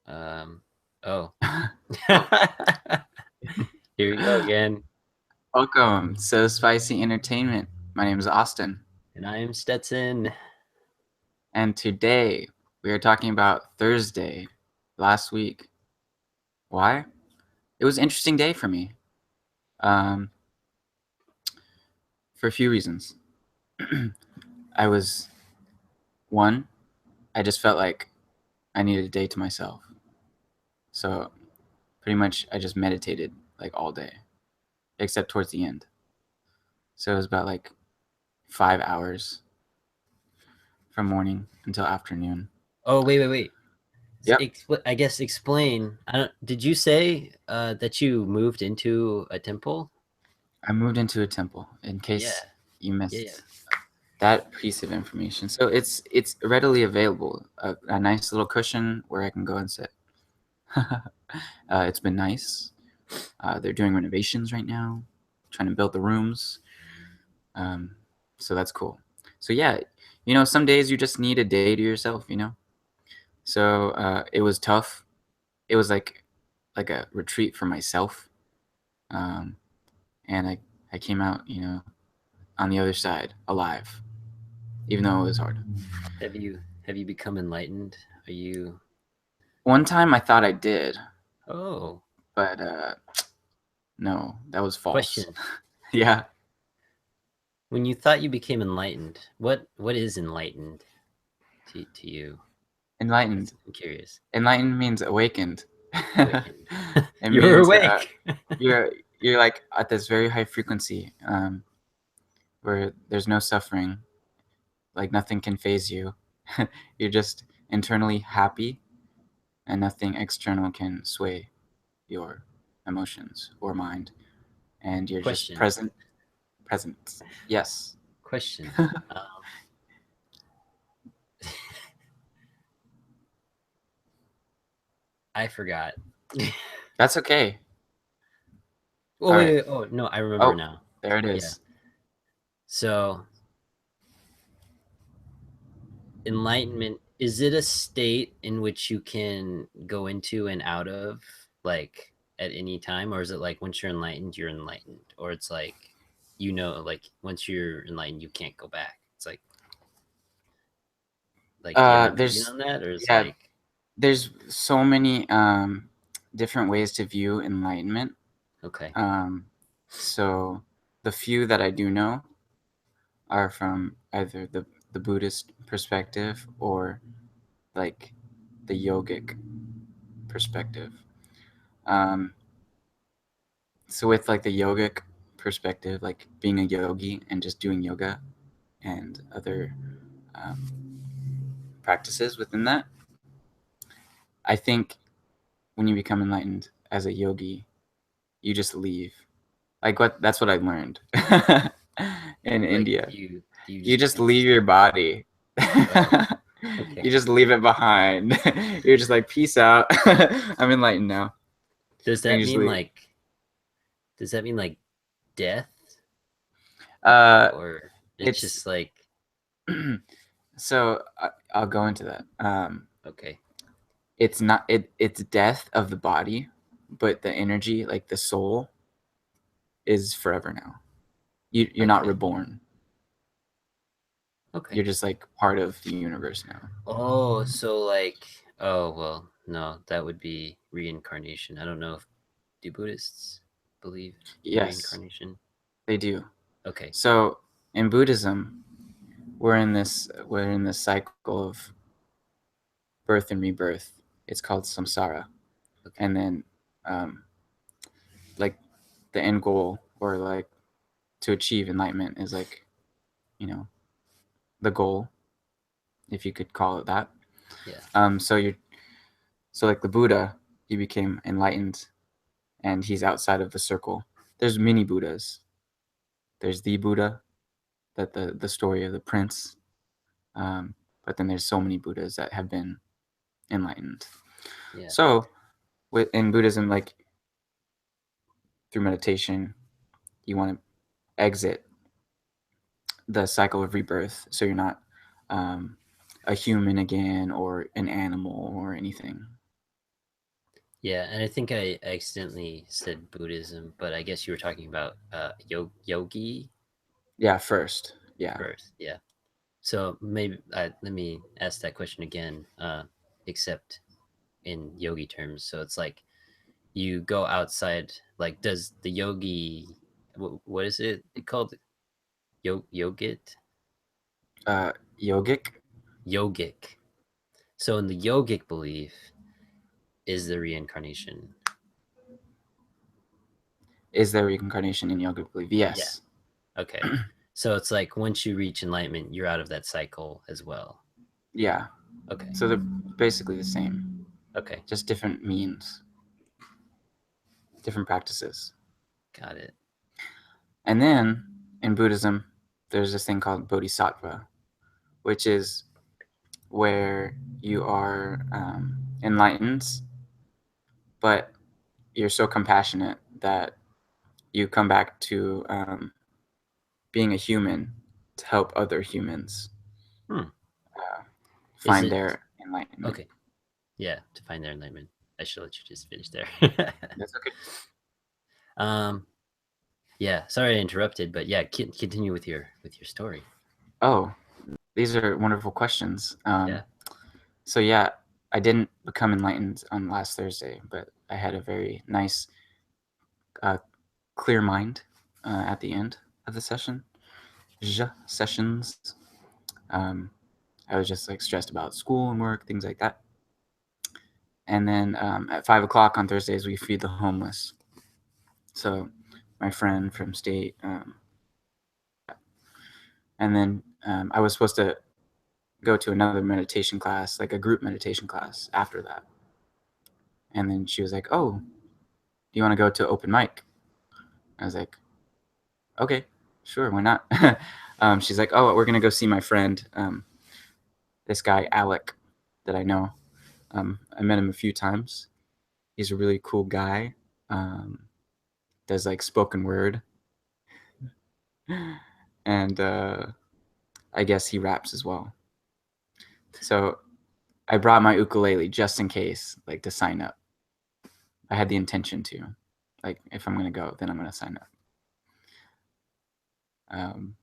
Um, oh, Oh, here we go again. welcome, So Spicy Entertainment. My name is Austin, And I am Stetson. and today we are talking about Thursday last week. Why? It was an interesting day for me, um, for a few reasons. I was, one, I just felt like I needed a day to myself. So pretty much I just meditated like all day, except towards the end. So it was about like 5 hours from morning until afternoon. Oh, wait. Yep. I guess explain. I don't. Did you say that you moved into a temple? I moved into a temple in Yeah, case you yeah. missed that piece of information. So it's readily available. A nice little cushion where I can go and sit. It's been nice. They're doing renovations right now, trying to build the rooms. Um, so that's cool. So yeah, some days you just need a day to yourself. So it was tough. It was like a retreat for myself, um, and I came out, on the other side alive, even though it was hard. Have you become enlightened? Are you? One time I thought I did, Oh, but no, that was false. question. Yeah, When you thought you became enlightened, what is enlightened to you? enlightened. I'm curious. Enlightened means awakened. Awakened. It You're means awake. you're you're like at this very high frequency, where there's no suffering, like nothing can phase you. You're just internally happy, and nothing external can sway your emotions or mind, and you're just Question. present. Present. Yes. Question. Um, I forgot. That's okay. Oh All wait, right. wait. Oh no, I remember Oh, now. there it Yeah. is. So enlightenment, is it a state in which you can go into and out of like at any time, or is it like once you're enlightened, or it's like like once you're enlightened you can't go back? It's like do you have an opinion There's on that, or is yeah, like there's so many different ways to view enlightenment. okay, Um, so the few that I do know are from either the Buddhist perspective or like the yogic perspective. Um, so with like the yogic perspective, like being a yogi and just doing yoga and other um, practices within that, I think when you become enlightened as a yogi, you just leave. Like that's what I learned in like India. you You just just become leave your body. oh okay. You just leave it behind. You're just like, peace out. I'm enlightened now. Does And that you just mean leave. like does that mean like death, Uh, or it's it's just like so I'll go into that. okay, It's not it's death of the body, but the energy, like the soul, is forever now. You're not okay, reborn. okay. You're just like part of the universe now. Oh, so like, oh well, no, that would be reincarnation. I don't know if do Buddhists believe in Yes, reincarnation? they do. Okay, So in Buddhism, we're in this cycle of birth and rebirth. It's called samsara, okay, and then um, like the end goal or like to achieve enlightenment is like you know the goal, if you could call it that. yeah, So you're so like the Buddha, he became enlightened, and he's outside of the circle. There's many Buddhas. There's the Buddha, that the story of the prince. Um, but then there's so many Buddhas that have been enlightened. yeah. So in Buddhism, like through meditation, you want to exit the cycle of rebirth, so you're not um, a human again or an animal or anything. Yeah, and I think I accidentally said Buddhism, but I guess you were talking about yogi Yeah, first. Yeah. first. Yeah. So maybe let me ask that question again, except in yogi terms. So it's like you go outside. Like, does the yogi? What is it called? Yogit? Yogic Yogic. So in the yogic belief, is the reincarnation? is there reincarnation in yogic belief? Yeah. Yes. Okay. So it's like once you reach enlightenment, you're out of that cycle as well. Yeah. Okay. So they're basically the same, Okay. just different means, different practices. Got it. And then in Buddhism, there's this thing called bodhisattva, which is where you are enlightened, but you're so compassionate that you come back to being a human to help other humans Hmm. Is find it their enlightenment. okay? Yeah, to find their enlightenment. I should let you just finish there. That's okay. um. Yeah. Sorry I interrupted, but yeah, continue with your story. Oh, these are wonderful questions. Yeah. So yeah, I didn't become enlightened on last Thursday, but I had a very nice, uh, clear mind at the end of the sessions. Um, I was just like stressed about school and work, things like that. And then at 5 o'clock on Thursdays, we feed the homeless. So my friend from state, and then I was supposed to go to another meditation class, like a group meditation class after that. And then she was like, "Oh, do you want to go to open mic?" I was like, "Okay, sure, why not?" She's like, "Oh, we're gonna go see my friend, this guy Alec, that I know. I met him a few times. He's a really cool guy. Does like spoken word, and I guess he raps as well. So I brought my ukulele just in case, like to sign up. I had the intention to, like, if I'm gonna go, then I'm gonna sign up. Um,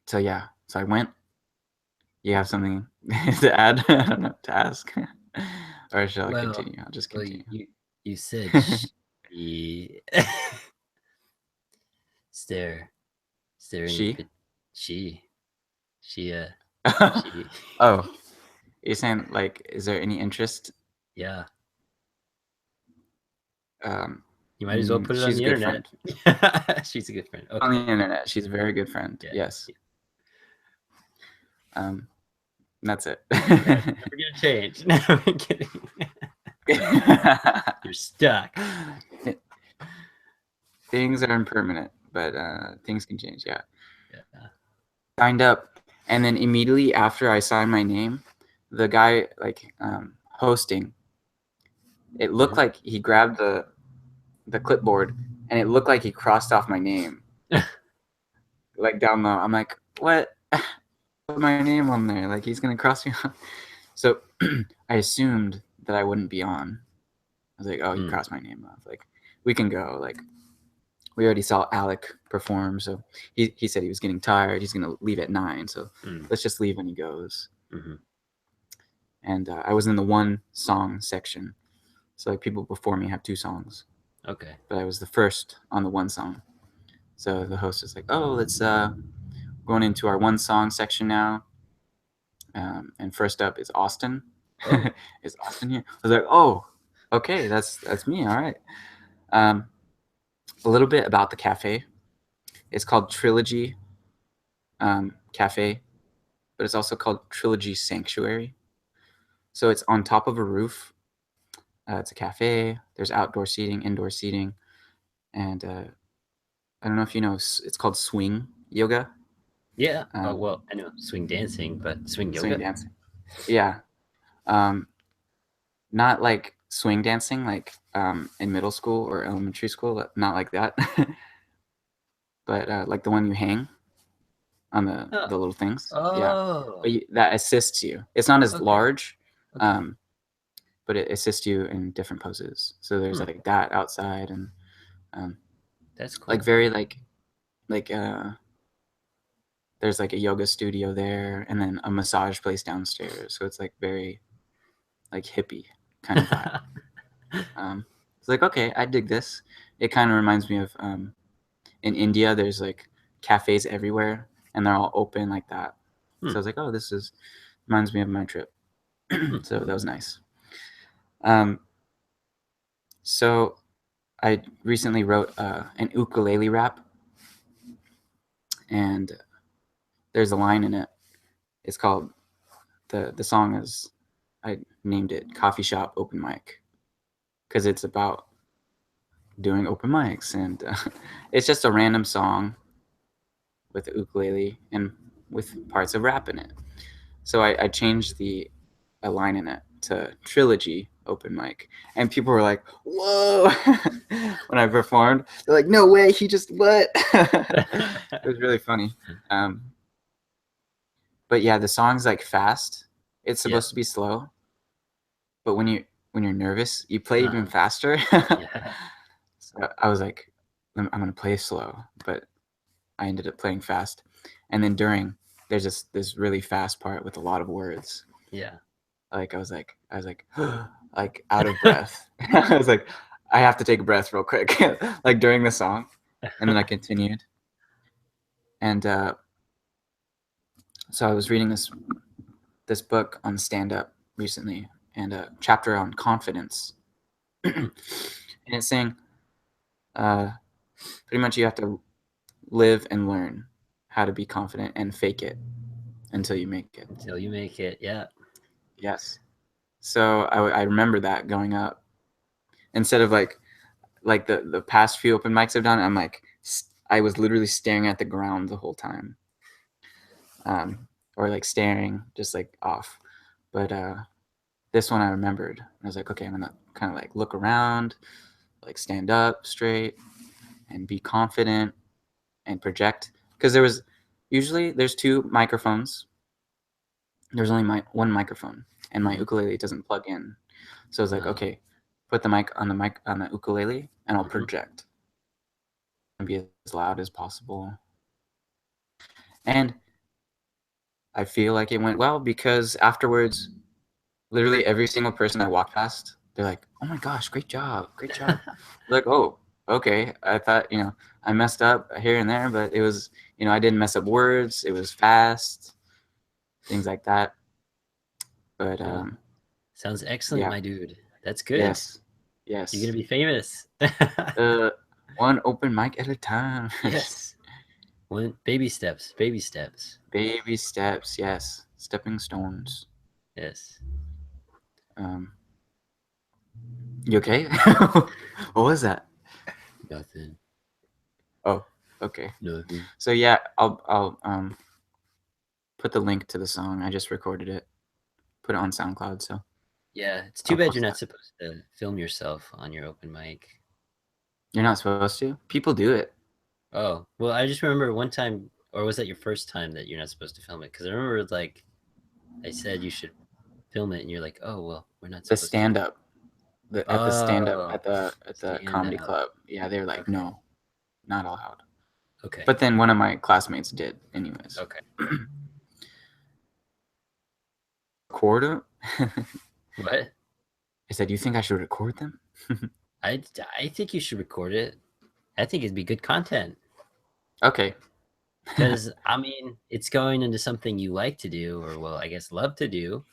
so yeah, so I went. You have something to add? I don't know, to ask, or shall I Well, continue? I'll just well, continue. you said she stare staring She? at she she she Oh, you're saying like, is there any interest? yeah. Um, You might as well put it on she's a the good internet. friend. She's a good friend. On Okay. the internet, she's a very good friend. Yeah. Yes. That's it. Never gonna change. No, I'm kidding. You're stuck. Things are impermanent, but things can change. Yeah. Yeah. Signed up, and then immediately after I signed my name, the guy like hosting, it looked like he grabbed the clipboard, and it looked like he crossed off my name, like down low. I'm like, what? Put my name on there. Like he's gonna cross me off. So I assumed that I wouldn't be on. I was like, oh, he crossed my name off. Like we can go. Like we already saw Alec perform, so he said he was getting tired. He's gonna leave at 9, so let's just leave when he goes. Mm-hmm. And I was in the one song section, so like people before me have 2 songs. Okay. But I was the first on the one song. So the host is like, oh, let's going into our one song section now. And first up is Austin. Oh. Is Austin here? I was like, oh, okay, that's me. All right. A little bit about the cafe. It's called Trilogy Cafe, but it's also called Trilogy Sanctuary. So it's on top of a roof. It's a cafe. There's outdoor seating, indoor seating, and I don't know if you know. It's called swing yoga. Yeah. Oh well, I know swing dancing, but swing yoga. Swing dancing. Yeah. Not like swing dancing, like in middle school or elementary school. Not like that. But like the one you hang on the little things. Yeah. Oh. But that assists you. It's not as Okay. large, Okay. but it assists you in different poses. So there's Hmm. like that outside, and That's cool. like very like there's like a yoga studio there, and then a massage place downstairs. So it's like very like hippie kind of vibe. It's like, okay, I dig this. It kind of reminds me of in India. There's like cafes everywhere, and they're all open like that. Hmm. So I was like, oh, this is reminds me of my trip. Hmm. So that was nice. Um, so I recently wrote an ukulele rap, and there's a line in it. It's called the song is I named it Coffee Shop Open Mic because it's about doing open mics, and it's just a random song with the ukulele and with parts of rap in it. So I changed a line in it to trilogy open mic, and people were like, "Whoa!" when I performed. They're like, "No way! He just what?" It was really funny. Um, but yeah, the song's like fast. It's Yeah. supposed to be slow, but when you're nervous, you play even Uh-huh. faster. Yeah. So I was like, I'm gonna play slow, but I ended up playing fast. And then there's this really fast part with a lot of words. Yeah. Like I was like like out of breath. I was like, I have to take a breath real quick, like during the song. And then I continued. And so I was reading this book on stand up recently, and a chapter on confidence. And it's saying uh, pretty much you have to live and learn how to be confident and fake it until you make it. Until you make it. Yeah. Yes. So I remember that going up. Instead of like the past few open mics I've done, I'm like I was literally staring at the ground the whole time, or like staring just like off. But this one I remembered. I was like, okay, I'm gonna kind of like look around, like stand up straight, and be confident and project. Because there's two microphones. There's only one microphone, and my Mhm. ukulele doesn't plug in. So I was like, Uh, okay, put the mic on the ukulele, and I'll mhm. project and be as loud as possible. And I feel like it went well because afterwards, literally every single person I walked past, they're like, "Oh my gosh, great job, great job." Like, "Oh, okay." I thought, I messed up here and there, but it was, I didn't mess up words. It was fast, things like that. But Well, sounds excellent, yeah, my dude. That's good. yes, You're gonna yes. be famous. Uh, one open mic at a time. Yes. One baby steps. Baby steps. Baby steps, yes. Stepping stones. Yes. Um, you okay? What was that? Nothing. Oh, okay. Nothing. So yeah, I'll put the link to the song. I just recorded it. Put it on SoundCloud, so Yeah, it's too I'll bad you're post not that. supposed to film yourself on your open mic. You're not supposed to? People do it. Oh, well, I just remember one time, or was that your first time that you're not supposed to film it? Because I remember, like, I said you should film it, and you're like, oh, well, we're not The supposed to. stand up. At the stand up Oh, at the stand comedy up. club. Yeah, they're like, Okay. no, not allowed. Okay. But then one of my classmates did anyways. Okay. Record them? What? I said, you think I should record them? I, I think you should record it. I think it'd be good content. Okay. Because, I mean, it's going into something you like to do, or, well, I guess love to do.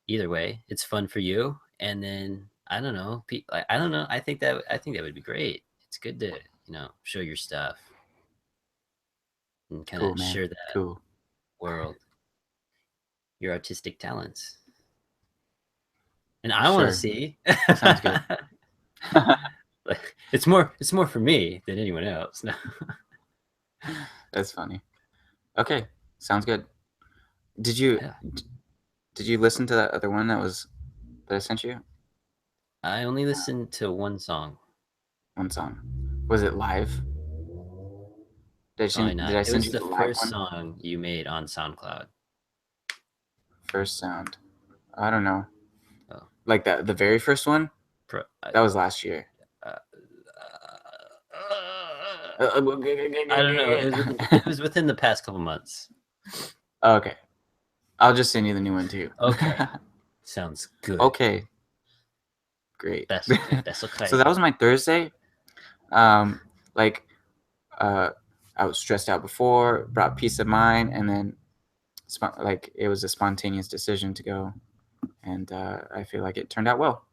Either way, it's fun for you. And then, I don't know. I don't know. I think that would be great. It's good to, show your stuff and kind Cool, of man. share that Cool. world, your artistic talents. And I want to Sure. see. Sounds good. It's more for me than anyone else. No. That's funny. Okay. Sounds good. Did you Yeah. did you listen to that other one that I sent you? I only listened to one song. One song. Was it live? Probably Did not. I It send was you the the live first one? song you made on SoundCloud. First sound. I don't know. Oh. Like the very first one? Pro- That was last year. uh, I don't know. It was within the past couple months. Okay. I'll just send you the new one too. Okay. Sounds good. Okay. Great. That's okay. So that was my Thursday. Like I was stressed out before, brought peace of mind, and then like it was a spontaneous decision to go, and I feel like it turned out well.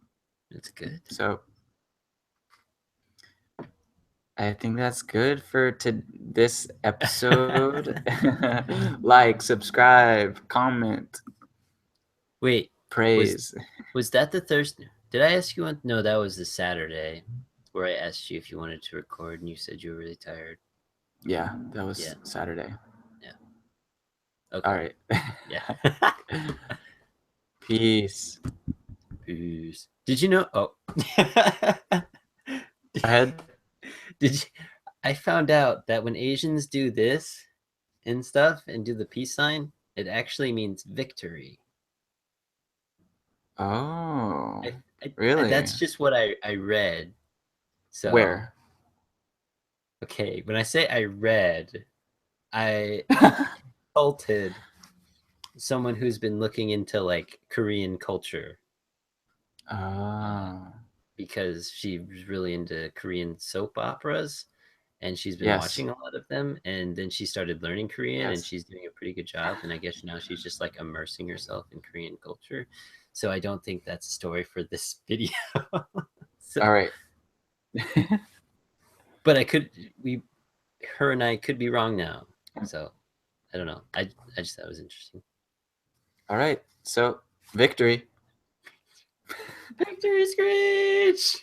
It's good. So I think that's good for this episode. Like, subscribe, comment, Wait, praise. was that the Thursday? Did I ask you one? No, that was the Saturday where I asked you if you wanted to record and you said you were really tired. Yeah, that was Yeah. Saturday. Yeah. Okay. All right. Yeah. Peace. Peace. Did you know? Oh. Go ahead. Did you? I found out that when Asians do this and stuff and do the peace sign, it actually means victory. Oh, I, really? that's just what I read. So Where? okay, when I say I read, I consulted someone who's been looking into like Korean culture Oh, because she's really into Korean soap operas and she's been yes. watching a lot of them, and then she started learning Korean and Yes. she's doing a pretty good job, and I guess now she's just like immersing herself in Korean culture. So I don't think that's a story for this video. So, All right. but her and I could be wrong now. So I don't know. I just thought it was interesting. All right. So, victory. Victory Screech!